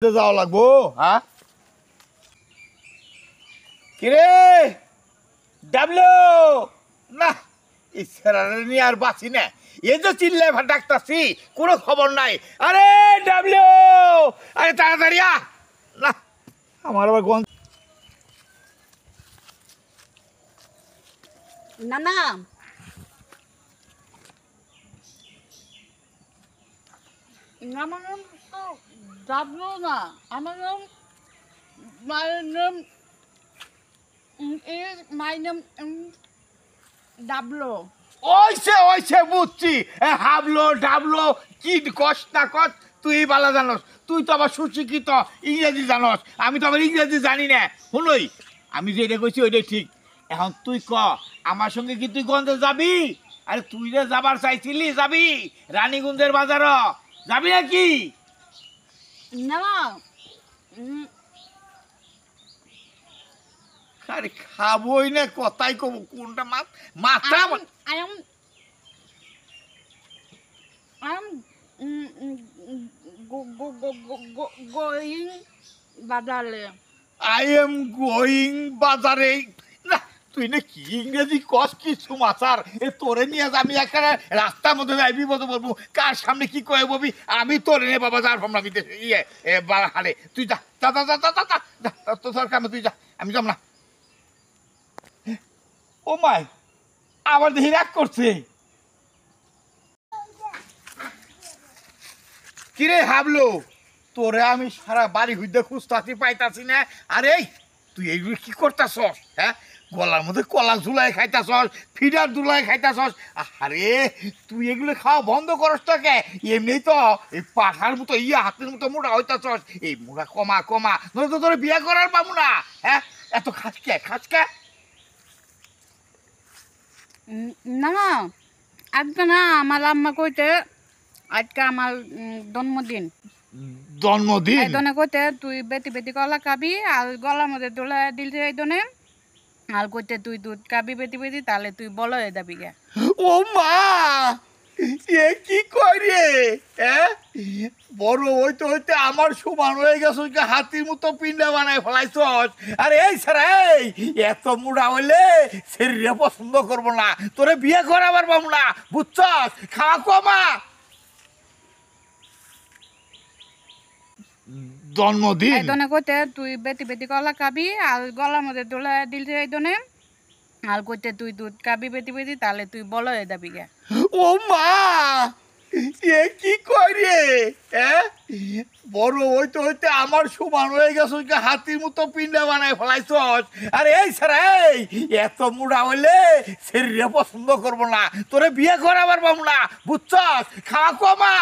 যাওয়া লাগবো হ্যাঁ কিরে ডাবলু না ইসরারে নিয়ে আর বাঁচি না এই তো চিল্লায় ডাকতাছি কোনো খবর নাই আরে ডাবলু আরে তাড়াতাড়ি না আমার আবার গন্ধ না না আমার নাম তো ডাবলু না আমার নাম মায়ের নাম মাই নাম ডাবলু ওইছে বুঝছি হাবলো ডাবলো কি কস না কস তুই বালা জানস তুই তো আবার সুশিক্ষিত ইংরেজি জানস আমি তো আবার ইংরেজি জানি না শুনই আমি যেটা কইছি ওইটাই ঠিক এখন তুই ক আমার সঙ্গে কি তুই গঞ্জে যাবি আরে তুই যে যাবার চাইছিলি যাবি রানীগঞ্জের বাজার যাবি নাকি না আরে খাবই না কথাই কব কোনটা মাথা I'm going বাজারে আই এম গোয়িং বাজারে না তুই না কি ইংরেজি কস কিছু মাছার তোরে নিয়ে আমি একটা রাস্তার মধ্যে যাই বিপদে বলবো কার সামনে কি কয়ে বলবি আমি তোরে নিয়ে বাবা যার ভাবনা আমি ইয়ে হারে তুই যা যা যা যা যা যা তোর কামে তুই যা আমি যাব না ও মাই আবার দেখি রাগ করছে কিরে হাবলো তোরে আমি সারা বাড়ি হুইদে খুঁজতাছি পাইতাছি না আরে তুই এইগুলো কি করতাছস হ্যাঁ গলার মধ্যে কলা ঝুলাই খাইতাছস ফিডার দুলাই খাইতাছস আরে তুই এগুলো খাওয়া বন্ধ করসটাকে এমনি তো এই পাঠার মতো হাতের মতো মোড়া হইতাছস এই মোড়া কমা কমা নয়তো তোরে বিয়ে করার পাবো না হ্যাঁ এত খাচকে না না আজকে না আমার আম্মা কইতে আজকে আমার জন্মদিন জন্মদিন এই কইতে তুই বেটি বেটি কলা খাবি আর গলার মধ্যে দোলা দিলছে এই দনে আর কইতে তুই দুধ খাবি বেটি বেটি তাহলে তুই বলো হয়ে যাবি গে ও মা এ কি করে হ্যাঁ বড় হইতে হইতে আমার সমান হয়ে গেছ হাতির মতো পিন্ডা বানায় ফেলাইছস আরে এই স্যার এই এত মুড়া হইলে শরীরে পছন্দ করবো না তোরে বিয়ে করাবার পাবো না বুঝছস খাওয়া কমা জন্মদিন এই দনে কইতে তুই বেটি বেটি কলা খাবি আর গলার মধ্যে দোলা দিলছে এই দনে আর কইতে তুই দুধ খাবি বেটি বেটি তাহলে তুই বলো হয়ে যাবি গে ও মা এ কি করে হ্যাঁ বড় হইতে হইতে আমার সমান হয়ে গেছ হাতির মতো পিন্ডা বানায় ফেলাইছস আরে এই স্যার এই এত মুড়া হইলে শরীরে পছন্দ করবো না তোরে বিয়ে করাবার পাবো না বুঝছস খাওয়া কমা